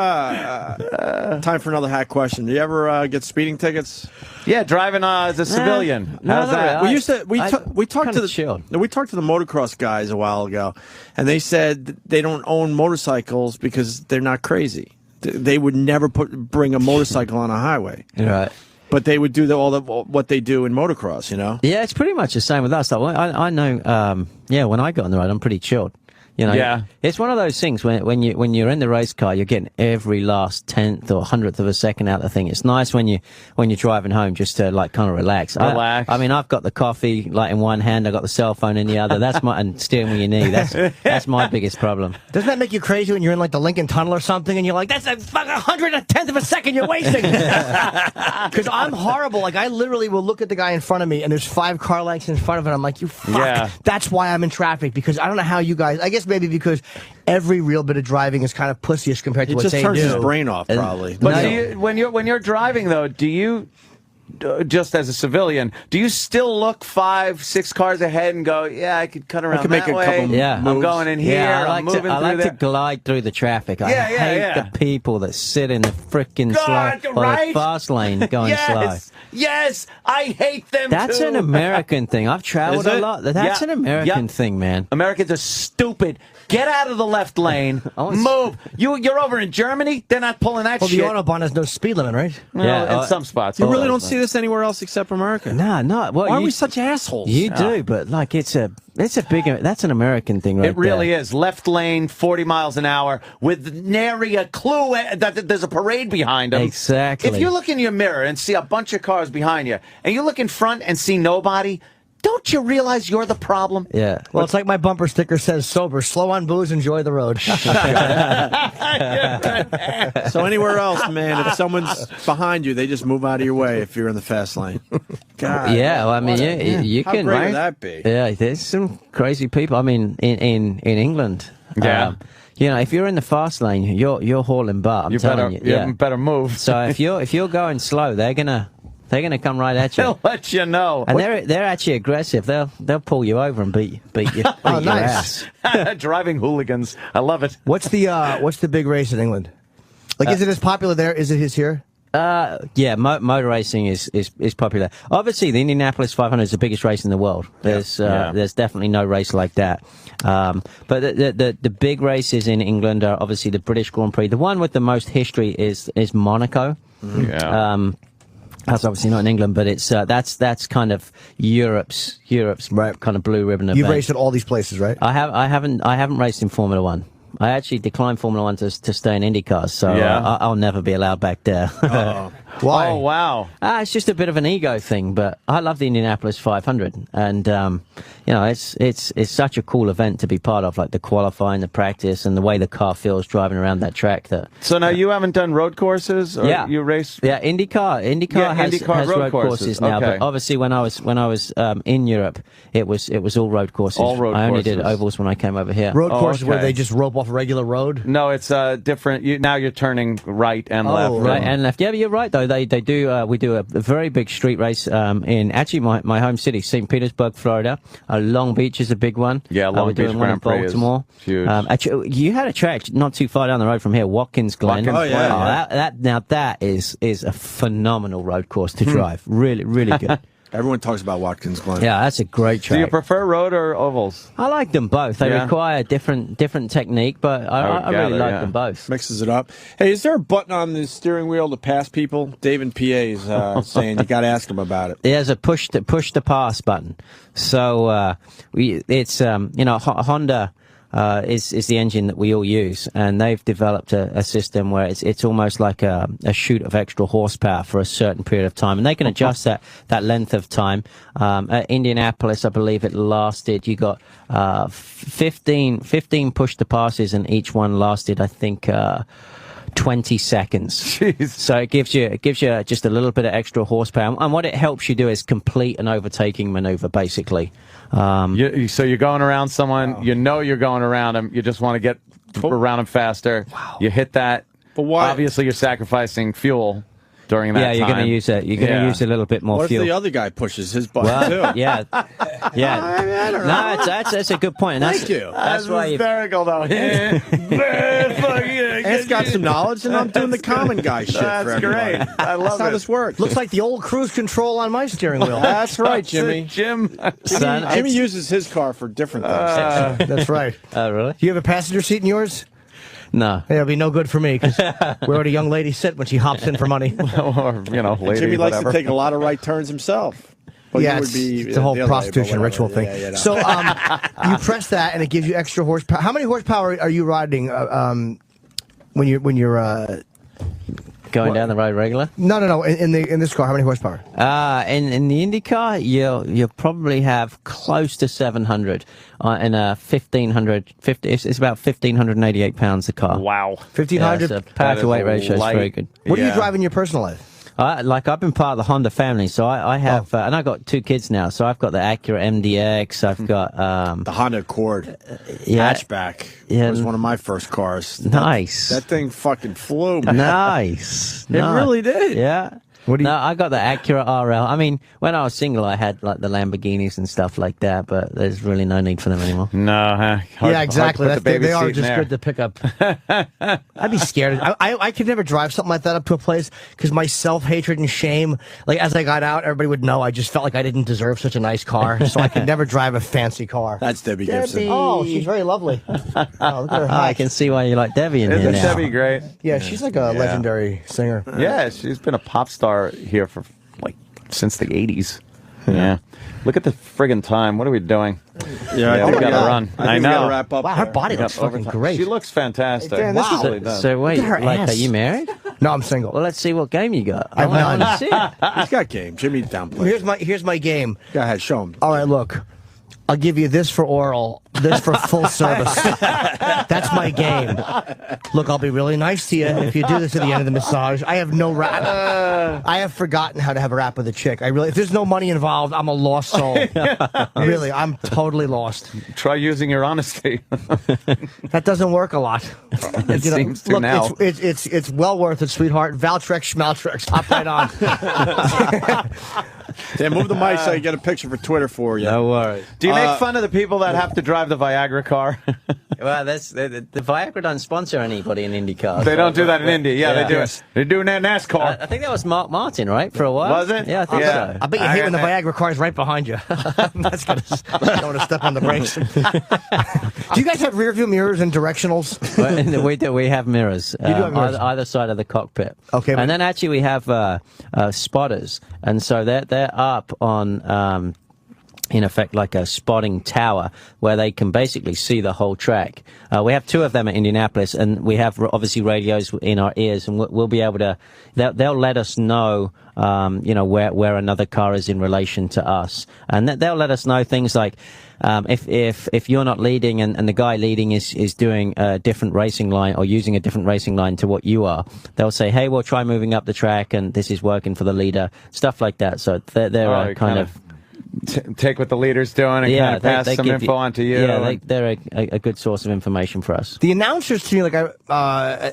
time for another hack question. Do you ever get speeding tickets? Yeah, driving as a civilian. How's that? We talked to the motocross guys a while ago, and they said they don't own motorcycles because they're not crazy. They would never bring a motorcycle on a highway. Right. But they would do what they do in motocross, Yeah, it's pretty much the same with us. I know, when I got on the road, I'm pretty chilled. Yeah. It's one of those things when you're in the race car, you're getting every last 10th or 100th of a second out of the thing. It's nice when you're driving home just to like kind of relax. I mean, I've got the coffee like in one hand, I've got the cell phone in the other. And steering with your knee. That's my biggest problem. Doesn't that make you crazy when you're in like the Lincoln Tunnel or something, and you're like, that's a fucking 110th of a second you're wasting? Because I'm horrible. Like I literally will look at the guy in front of me, and there's 5 car lengths in front of it. I'm like, you fuck. Yeah. That's why I'm in traffic, because I don't know how you guys. I guess maybe because every real bit of driving is kind of pussyish compared to what they do. It just turns his brain off, probably. But when you're driving though, do you just as a civilian, do you still look 5, 6 cars ahead and go, yeah, I could cut around make that a way. couple Yeah. I'm moves. going in here. Yeah, I'm moving I like through to there. glide through the traffic. I Yeah, hate the people that sit in the freaking God, slow or right? the fast lane going slow. Yes, I hate them That's too. an American thing. I've traveled Is a it? lot. That's Yeah. an American Yep. thing, man. Americans are stupid. Get out of the left lane. Move. You're over in Germany. They're not pulling that Well, the shit. Autobahn has no speed limit, right? Well, Yeah, in some spots. You really don't see this anywhere else except America. No. Well, Why are we such assholes? You do, but like it's a bigger. That's an American thing, right? It really is. Left lane, 40 miles an hour, with nary a clue that there's a parade behind them. Exactly. If you look in your mirror and see a bunch of cars behind you, and you look in front and see nobody, don't you realize you're the problem? Yeah. Well, it's like my bumper sticker says, sober, slow on booze, enjoy the road. So anywhere else, man, if someone's behind you, they just move out of your way if you're in the fast lane. God. Yeah, well, I mean, you How can. great right? would that be? Yeah, there's some crazy people. I mean, in England, Yeah. you know, if you're in the fast lane, you're hauling butt. I'm You telling better, you. Yeah. you better move. So if you're going slow, they're gonna come right at you. They'll let you know. And they're actually aggressive. They'll pull you over and beat your nice. ass. Driving hooligans. I love it. What's the big race in England? Like, is it as popular there? Is it here? Yeah, motor racing is popular. Obviously, the Indianapolis 500 is the biggest race in the world. There's definitely no race like that. But the big races in England are obviously the British Grand Prix. The one with the most history is Monaco. Yeah. That's obviously not in England, but it's that's kind of Europe's kind of blue ribbon event. You've raced at all these places, right? I haven't raced in Formula One. I actually declined Formula One to stay in Indy cars, so Yeah. I'll never be allowed back there. Why? Oh, wow. It's just a bit of an ego thing, but I love the Indianapolis 500, and you know, it's such a cool event to be part of, like the qualifying, the practice, and the way the car feels driving around that track. So now you haven't done road courses? Or Yeah. You race? Yeah, IndyCar has IndyCar road courses now, Okay. but obviously when I was in Europe, it was all road courses. All road I only did courses. ovals when I came over here. Road courses where okay. they just rope off a regular road? No, it's different. Now you're turning right and left. Right and left. Yeah, but you're right though. They do. We do a very big street race in actually my home city, St. Petersburg, Florida. Long Beach is a big one. Yeah, Long we're doing Beach one in Grand Prix is Baltimore. huge. Actually, you had a track not too far down the road from here, Watkins Glen. Watkins Glen, Now that is a phenomenal road course to drive. Really, really good. Everyone talks about Watkins Glen. Yeah, that's a great track. Do you prefer road or ovals? I like them both. They Yeah. require different technique, but I would really gather, like yeah. them both. Mixes it up. Hey, is there a button on the steering wheel to pass people? David PA's saying you got to ask him about it. There's a push to pass button. So it's Honda is the engine that we all use, and they've developed a system where it's almost like a shoot of extra horsepower for a certain period of time, and they can adjust that length of time. At Indianapolis, I believe it lasted. You got 15 push to passes, and each one lasted, I think, 20 seconds. Jeez. So it gives you just a little bit of extra horsepower, and what it helps you do is complete an overtaking maneuver, basically. So you're going around someone, you know you're going around them, you just want to get around them faster. Wow. You hit that. But why? Obviously, you're sacrificing fuel during that Yeah, time. you're going to use it. You're going to use a little bit more What fuel. if the other guy pushes his button too? Yeah. I don't know. No, that's a good point. And Thank you. That's why you. hysterical, though. Ed's got some knowledge, and I'm doing the common guy shit for That's everybody. great. I love That's how it. this works. Looks like the old cruise control on my steering wheel. That's right, Jimmy. Jim. Son, Jimmy it's- uses his car for different things. That's right. Oh, really? Do you have a passenger seat in yours? No. It'll be no good for me, because where would a young lady sit when she hops in for money? Or, lady, Jimmy likes whatever. to take a lot of right turns himself. Well, Yeah, you it's, would be it's a whole the other way, but prostitution whatever. ritual thing. Yeah, no. So you press that, and it gives you extra horsepower. How many horsepower are you riding when you're Going down the road regular? No. In this car, how many horsepower? In the Indy car, you'll probably have close to 700. In a 1500, it's about 1,588 pounds a car. Wow. 1,500. Yeah, so power to weight ratio is light. very good. What do you Yeah. drive in your personal life? I've been part of the Honda family, so I have, and I've got 2 kids now, so I've got the Acura MDX, I've got, The Honda Accord yeah, hatchback yeah. was one of my first cars. Nice. That thing fucking flew, man. Nice. It really did. Yeah. What do you? No, I got the Acura RL. I mean, when I was single, I had like the Lamborghinis and stuff like that, but there's really no need for them anymore. No, huh? Yeah, exactly. Hard to put the baby They are seat in just there. good to pick up. I'd be scared. I could never drive something like that up to a place because my self-hatred and shame, like as I got out, everybody would know I just felt like I didn't deserve such a nice car, so I could never drive a fancy car. That's Debbie Gibson. Oh, she's very lovely. Oh, look at her I hat. can see why you like Debbie in here Isn't now. Debbie great? Yeah, she's like a legendary singer. Yeah, she's been a pop star here for like since the 80s. Yeah. Look at the friggin' time. What are we doing? Yeah, we think gotta gotta- run. I think I we gotta know. wrap up. Wow, her there. body We looks got fucking overtime. great. She looks fantastic. Hey, Dan, this is- Really does. So wait, Look at her like, ass. are you married? No, I'm single. Well, let's see what game you got. I have wanna none. see it. He's got game. Jimmy downplays. Here's my game. Go ahead, show him. All right, look. I'll give you this for oral, this for full service. That's my game. Look, I'll be really nice to you if you do this at the end of the massage. I have no rap. I have forgotten how to have a rap with a chick. If there's no money involved, I'm a lost soul. Really, I'm totally lost. Try using your honesty. That doesn't work a lot. It seems to look, now. It's well worth it, sweetheart. Valtrex, Schmaltrex, hop right on. Dan, move the mic so you get a picture for Twitter for you. No worries. Do you make fun of the people that have to drive the Viagra car? Well, the Viagra don't sponsor anybody in IndyCar. They don't do that in Indy. Yeah, they do. Yes. They're doing that in NASCAR. I think that was Mark Martin, right? For a while. Was it? Yeah, I think Yeah. so. I bet you hate when the Viagra car is right behind you. That's gonna. I don't want to step on the brakes. Do you guys have rear view mirrors and directionals? Well, we do. We have mirrors, do have mirrors. Either side of the cockpit. Okay, but- and then actually we have spotters, and so they're up on. In effect, like a spotting tower where they can basically see the whole track. We have two of them at Indianapolis, and we have obviously radios in our ears, and we'll be able to. They'll let us know, where another car is in relation to us, and they'll let us know things like. If you're not leading and the guy leading is doing a different racing line or using a different racing line to what you are, they'll say, hey, we'll try moving up the track and this is working for the leader, stuff like that. So they're kind of take what the leader's doing and kind of pass some give info on to you. Yeah, they're a good source of information for us. The announcers to me, like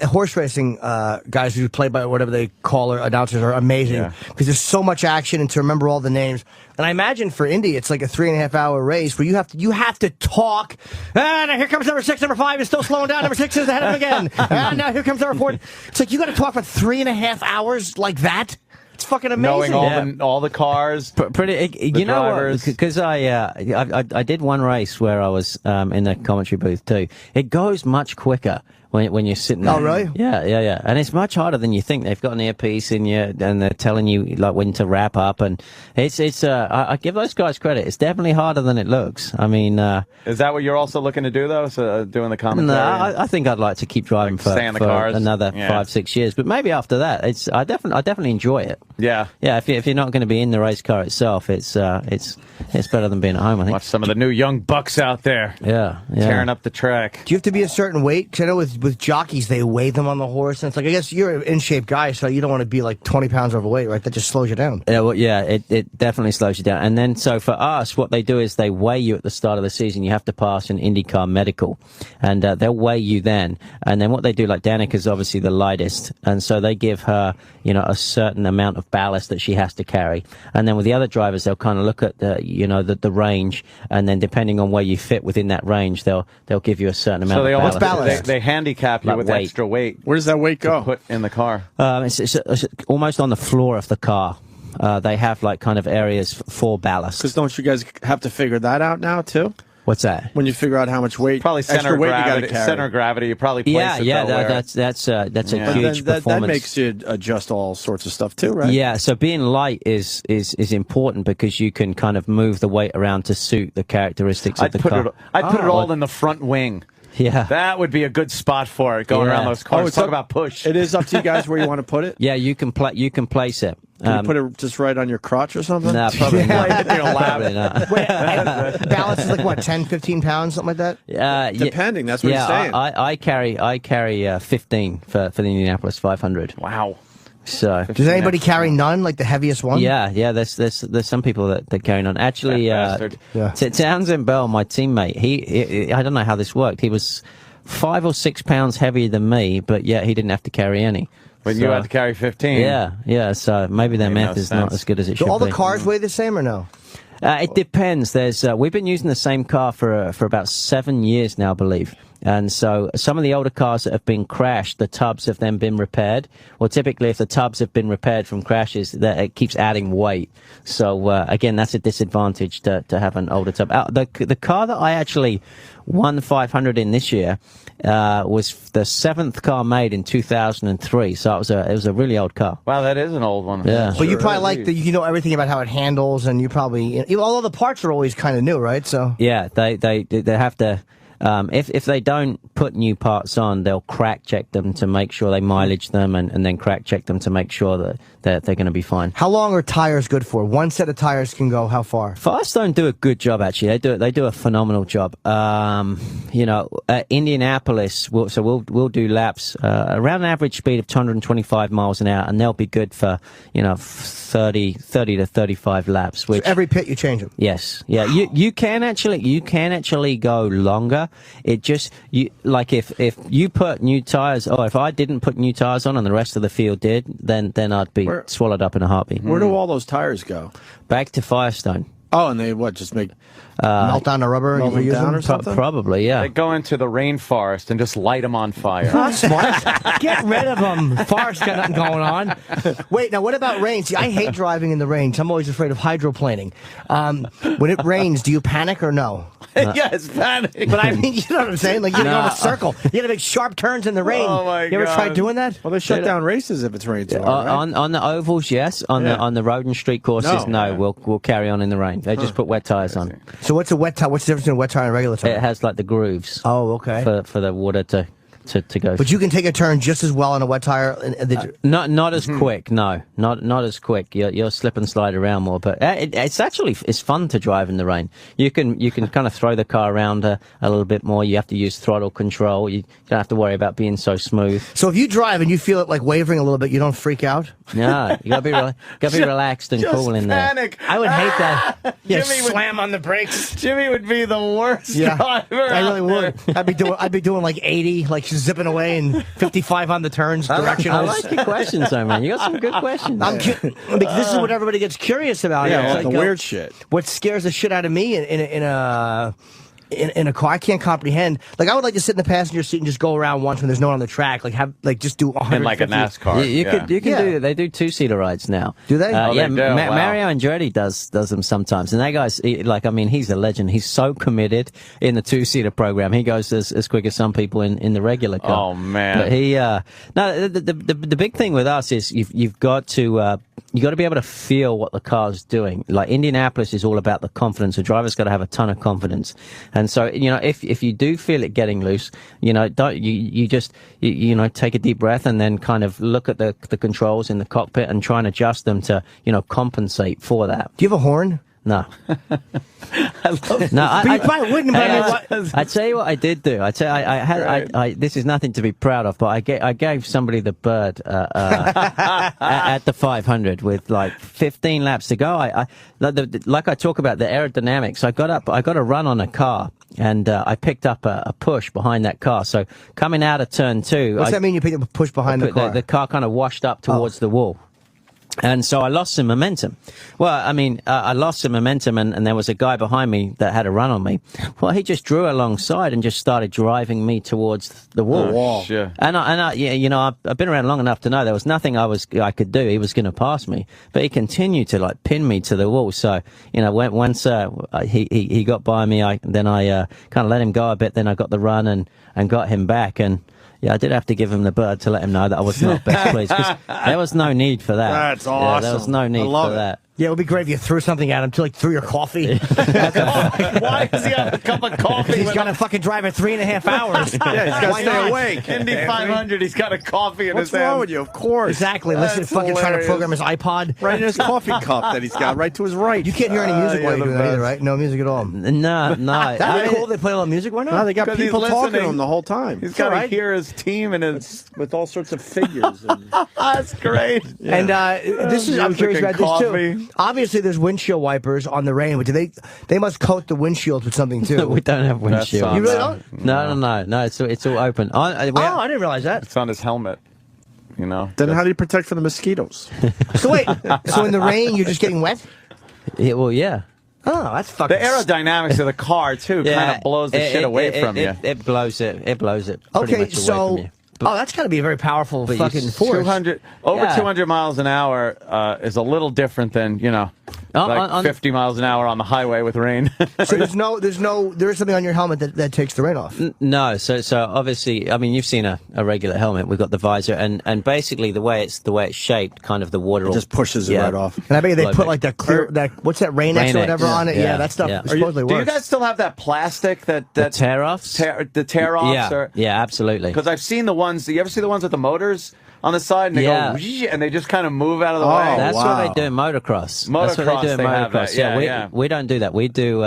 horse racing guys who play by whatever they call or announcers, are amazing because there's so much action and to remember all the names. And I imagine for Indy, it's like a 3.5 hour race where you have to talk. Now here comes number 6, number 5 is still slowing down. Number 6 is ahead of him again. Now here comes number 4. It's like you got to talk for 3.5 hours like that. It's fucking amazing. Knowing all the cars, Pretty, you know what? Because I did one race where I was in the commentary booth too. It goes much quicker when you're sitting there. Oh, really? Yeah. And it's much harder than you think. They've got an earpiece in you, and they're telling you like when to wrap up. And I give those guys credit. It's definitely harder than it looks. I mean, is that what you're also looking to do though? So doing the commentary? no, I think I'd like to keep driving for cars. another 5-6 years. But maybe after that, I definitely enjoy it. Yeah. If you're not going to be in the race car itself, it's better than being at home, I think. Watch some of the new young bucks out there. Yeah. Tearing up the track. Do you have to be a certain weight? Because I know with jockeys, they weigh them on the horse. And it's like, I guess you're an in-shape guy, so you don't want to be like 20 pounds overweight, right? That just slows you down. It definitely slows you down. And then, so for us, what they do is they weigh you at the start of the season. You have to pass an IndyCar medical, and they'll weigh you then. And then what they do, like Danica's obviously the lightest, and so they give her, a certain amount of ballast that she has to carry. And then with the other drivers, they'll kind of look at the range, and then depending on where you fit within that range, they'll give you a certain amount of ballast. They handicap you Like with weight. extra weight. Where does that weight go? Put in the car. It's almost on the floor of the car. They have like kind of areas for ballast. Because don't you guys have to figure that out now too? What's that? When you figure out how much weight, Probably extra center of weight you got to gravity. carry. Center of gravity. You probably place it that's a But huge that performance. makes you adjust all sorts of stuff too, right? Yeah, so being light is important because you can kind of move the weight around to suit the characteristics of the car. I'd put it all in the front wing. Yeah. That would be a good spot for it, going around those cars. Talk about push. It is up to you guys where you want to put it. Yeah, you can place it. Can you put it just right on your crotch or something? No, probably not. Probably not. Ballast is like what, 10, 15 pounds, something like that? Depending, that's what he's saying. I carry 15 for the Indianapolis 500. Wow. So Does anybody carry none, like the heaviest one? yeah. There's some people that carry on. Actually, That bastard. Townsend Bell, my teammate, he I don't know how this worked. He was 5 or 6 pounds heavier than me, but yet he didn't have to carry any. When you had to carry 15. Yeah. So maybe their Made math no is not sense. as good as it Do should all be. the cars weigh the same or no? It depends. We've been using the same car for about 7 years now, I believe. And so some of the older cars that have been crashed, the tubs have then been repaired. Well, typically, if the tubs have been repaired from crashes, that it keeps adding weight. So again, that's a disadvantage to have an older tub. The car that I actually won the 500 in this year was the 7th car made in 2003. So it was a really old car. Wow, that is an old one. Yeah. But you probably like you know everything about how it handles, and you probably although the parts are always kind of new, right? So Yeah, they have to. If they don't put new parts on, they'll crack check them to make sure they mileage them, and then crack check them to make sure that they're going to be fine. how long are tires good for? One set of tires can go how far? Firestone do a good job, actually. They do a phenomenal job. At Indianapolis, we'll do laps around an average speed of 225 miles an hour, and they'll be good for 30 to 35 laps. Which Every pit you change them. Yes, yeah. You can actually go longer. It just if you put new tires, or if I didn't put new tires on and the rest of the field did, then I'd be swallowed up in a heartbeat. Where do all those tires go? Back to Firestone. Oh, and they just make Melt down the rubber. melt You them reuse down them? or something? Probably, yeah. They go into the rainforest and just light them on fire. That's smart. Get rid of them. Forest got nothing going on. Wait, now what about rain? See, I hate driving in the rain. So I'm always afraid of hydroplaning. When it rains, do you panic or no? Yes, panic. But I mean, you know what I'm saying? Like you go in a circle. You gotta make sharp turns in the rain. Oh, my You ever God. tried doing that? Well, they shut down races if it's raining too hard, right? On the ovals, yes. On the road and street courses, no. We'll carry on in the rain. They just put wet tires on. So what's a wet tire? What's the difference between a wet tire and a regular tire? It has like the grooves. Oh, okay. For the water to go. But you can take a turn just as well on a wet tire. Not as quick, no, not as quick. You'll slip and slide around more, but it's fun to drive in the rain. You can kind of throw the car around a little bit more. You have to use throttle control. You don't have to worry about being so smooth. So if you drive and you feel it like wavering a little bit, you don't freak out? No, you gotta be relaxed and cool in there. Panic. I would hate that. Yeah, Jimmy would- slam on the brakes. Jimmy would be the worst driver. I really out would. I'd be doing like 80, like zipping away, and 55 on the turns, I directionals. like your questions, though, man. You got some good questions. Because this is what everybody gets curious about. Yeah, It's all the like, weird shit. What scares the shit out of me in a car, I can't comprehend. Like I would like to sit in the passenger seat and just go around once when there's no one on the track. Like just do 150. In like a NASCAR. You can Yeah. do. They do 2-seater rides now. Do they? Yeah, Oh, they do? Wow. Mario Andretti does them sometimes, and that guy's he's a legend. He's so committed in the 2-seater program. He goes as quick as some people in the regular car. Oh, man. But the big thing with us is you've got to be able to feel what the car's doing. Like Indianapolis is all about the confidence. The driver's got to have a ton of confidence. And so, if you do feel it getting loose, just take a deep breath and then kind of look at the controls in the cockpit and try and adjust them to, compensate for that. Do you have a horn? No. I love No, But you probably wouldn't. But I mean, I tell you what I did do. This is nothing to be proud of, but I gave somebody the bird at the 500 with like 15 laps to go. Like I talk about the aerodynamics. I got a run on a car, and I picked up a push behind that car. So coming out of turn 2, what's that mean? You picked up a push behind the car? The car kind of washed up towards the wall. And so I lost some momentum. Well, I mean, I lost some momentum, and there was a guy behind me that had a run on me. Well, he just drew alongside and just started driving me towards the wall. Sure. And I've been around long enough to know there was nothing I could do. He was going to pass me, but he continued to like pin me to the wall. So once he got by me, I kind of let him go a bit. Then I got the run and got him back. And yeah, I did have to give him the bird to let him know that I was not best pleased, because there was no need for that. That's Yeah, awesome. there was no need I love for it. that. Yeah, it would be great if you threw something at him till like threw your coffee. Why does he have a cup of coffee? He's gonna fucking drive at 3.5 hours. Yeah, he's got to Why stay not? awake. Indy 500, he's got a coffee in What's his hand. wrong with you? Of course. Exactly. Listen, That's fucking trying to hilarious. program his iPod. Right in his coffee cup that he's got right to his right. You can't hear any music while you're you're the doing that either, best. right? No music at all. No. That's cool. They play a little music. Why not? No, they got 'Cause he's people talking to listening. him the whole time. He's got to alright. hear his team and his... with all sorts of figures. And, That's great. And this is, I'm Music curious and about this coffee. too. Obviously, there's windshield wipers on the rain, but they must coat the windshield with something too. We don't have windshield. on You really that. don't? No. It's all open. I didn't realize that. It's on his helmet. You know. Then how do you protect from the mosquitoes? So wait, so in the rain, you're just getting wet? Yeah, well, yeah. Oh, that's fucking... The aerodynamics of the car too kind of blows the shit away from you. It blows it. It blows it. Pretty Okay, much away so... from you. Oh, that's got to be a very powerful fucking force. 200 miles an hour is a little different than, you know, like 50 miles an hour on the highway with rain. So there is something on your helmet that takes the rain off. No, so obviously, I mean, you've seen a regular helmet. We've got the visor, and basically the way it's shaped, kind of the water just pushes it right off. And I bet they put like what's that, Rain-X or whatever on it? Yeah, that stuff supposedly works. Do you guys still have that plastic that tear-offs? The tear-offs? Yeah, absolutely. Because I've seen the ones. You ever see the ones with the motors on the side, and they go, and they just kind of move out of the way. That's what they do in motocross. That's what they do in motocross. We don't do that. We do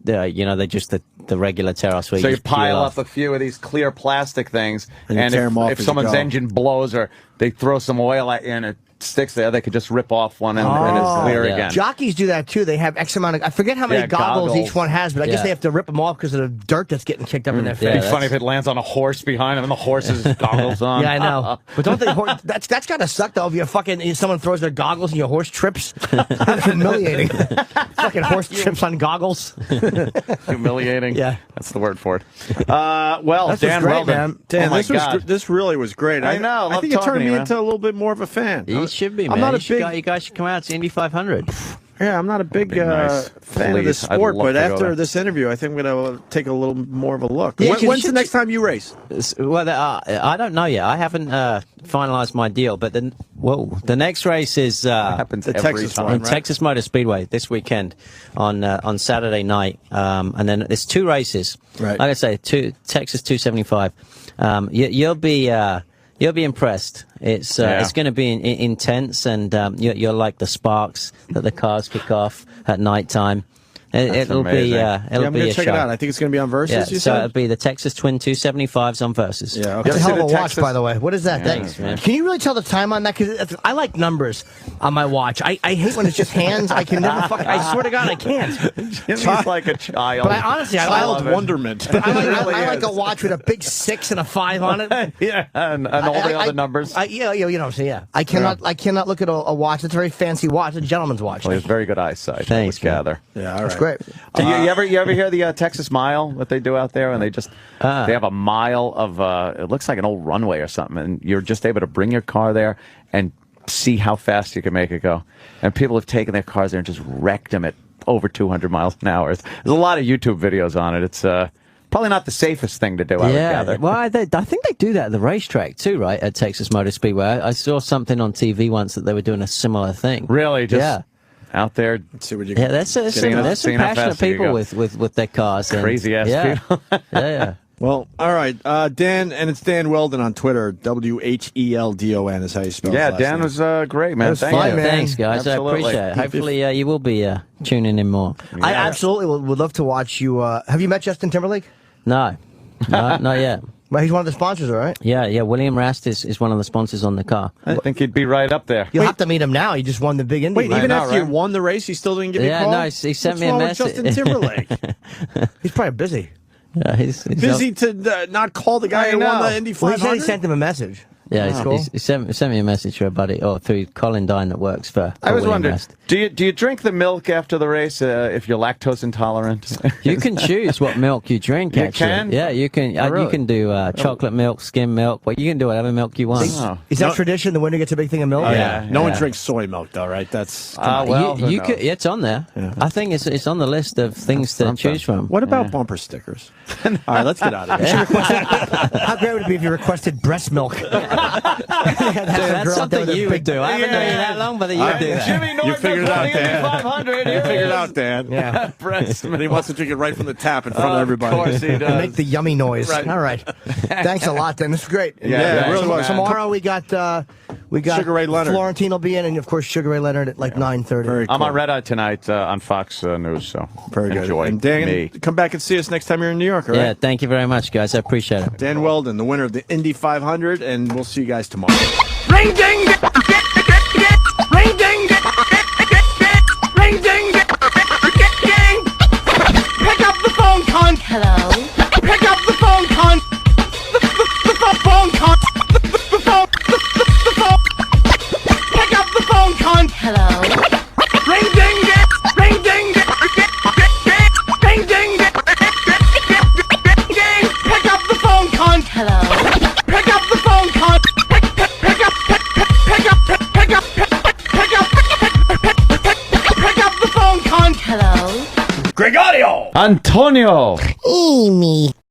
the regular tear-offs. So you pile up a few of these clear plastic things, and if someone's engine blows or they throw some oil at you and it sticks there, they could just rip off one and it's clear again. Jockeys do that too. They have X amount of, I forget how many goggles each one has, but I guess they have to rip them off because of the dirt that's getting kicked up in their face. It'd be funny if it lands on a horse behind them and the horse's goggles on. Yeah, I know. But don't they, that's gotta suck though if someone throws their goggles and your horse trips. That's humiliating. Fucking horse trips on goggles. Humiliating. Yeah. That's the word for it. Well, Dan Wheldon. Dan, this really was great. I know. I think it turned me into a little bit more of a fan. You should be, man. You guys should come out to Indy 500. Yeah, I'm not a big fan of this sport, but after this interview, I think I'm going to take a little more of a look. Yeah, when's the next time you race? Well, I don't know yet. I haven't finalized my deal, but the next race is happens every Texas time, one, right? Texas Motor Speedway this weekend on Saturday night, and then there's two races. Right. Like I say, Texas 275. You'll be impressed. It's going to be intense, and you'll like the sparks that the cars kick off at nighttime. It'll be I'm going to check it out. I think it's going to be on Versus. Yeah, so it'll be the Texas Twin 275s on Versus. Yeah, okay. It's a hell of a watch, by the way. What is that? Thanks, man. Can you really tell the time on that? Because I like numbers on my watch. I hate when it's just hands. I can never I swear to God, I can't. He's like a child. But honestly, I love wonderment. I like a watch with a big 6 and a 5 on it. Yeah, and all the other numbers. I cannot look at a watch. It's a very fancy watch. It's a gentleman's watch. Well, he has very good eyesight. Thanks, I would gather. Yeah, all right. That's great. Do you ever hear the Texas Mile? What they do out there, and they have a mile of it looks like an old runway or something, and you're just able to bring your car there and see how fast you can make it go. And people have taken their cars there and just wrecked them at over 200 miles an hour. There's a lot of YouTube videos on it. It's probably not the safest thing to do, I would gather. Well, I think they do that at the racetrack too, right? At Texas Motor Speedway. I saw something on TV once that they were doing a similar thing. Really? Just out there. Let's see what you there's some passionate people with their cars. Crazy ass people. Yeah. Well, all right, Dan, and it's Dan Wheldon on Twitter. Wheldon is how you spell it. Yeah, Dan was great, man. Thank you. Thanks, guys. Absolutely. I appreciate it. Hopefully, you will be tuning in more. I absolutely would love to watch you. Have you met Justin Timberlake? No, not yet. Well, he's one of the sponsors, all right? Yeah. William Rast is one of the sponsors on the car. I think he'd be right up there. You'll have to meet him now. He just won the big Indy. Wait, even after you won the race, he still didn't give you a call? Yeah, no, he sent me a message. Justin Timberlake? He's probably busy. Yeah, he's busy to not call the guy who won the Indy 500? Well, he said he sent him a message. Yeah, cool. he sent me a message through a buddy, through Colin Dine that works for I was William wondering, Rast. do you drink the milk after the race if you're lactose intolerant? You can choose what milk you drink. You can? Yeah, you can. Really? You can do chocolate milk, skim milk. Well, you can do whatever milk you want. Is that tradition? The winner gets a big thing of milk? No one drinks soy milk, though, right? That's you could. It's on there. Yeah. I think it's on the list of things to choose from. What about bumper stickers? All right, let's get out of here. How great would it be if you requested breast milk? That's something you would do. I haven't known you that long, but you would do that. Jimmy Norton, you figured it out, Dan. 500. You figured it out, Dan. Yeah. But he wants to drink it right from the tap in front of everybody. Of course he does. Make the yummy noise. Right. All right. Thanks a lot, Dan. This is great. Yeah, it really was. Tomorrow we got Sugar Ray Leonard. Florentine will be in, and of course Sugar Ray Leonard at like 9:30. Very cool. I'm on Red Eye tonight on Fox News, so very good. Enjoy and Dan, me. come back and see us next time you're in New York, all right? Yeah, thank you very much, guys. I appreciate it. Dan Wheldon, the winner of the Indy 500, and we'll see you guys tomorrow. Ring ding, ring ding, ring ding, pick up the phone, cunt. Hello? Pick up the phone, cunt. The phone, cunt. The phone. cunt. Hello. Ring ding ding. Ring ding ding. Ring ding ding. Pick up the phone, cunt. Hello. Pick up the phone, cunt. Pick up the phone, cunt. Hello. Antonio. Amy.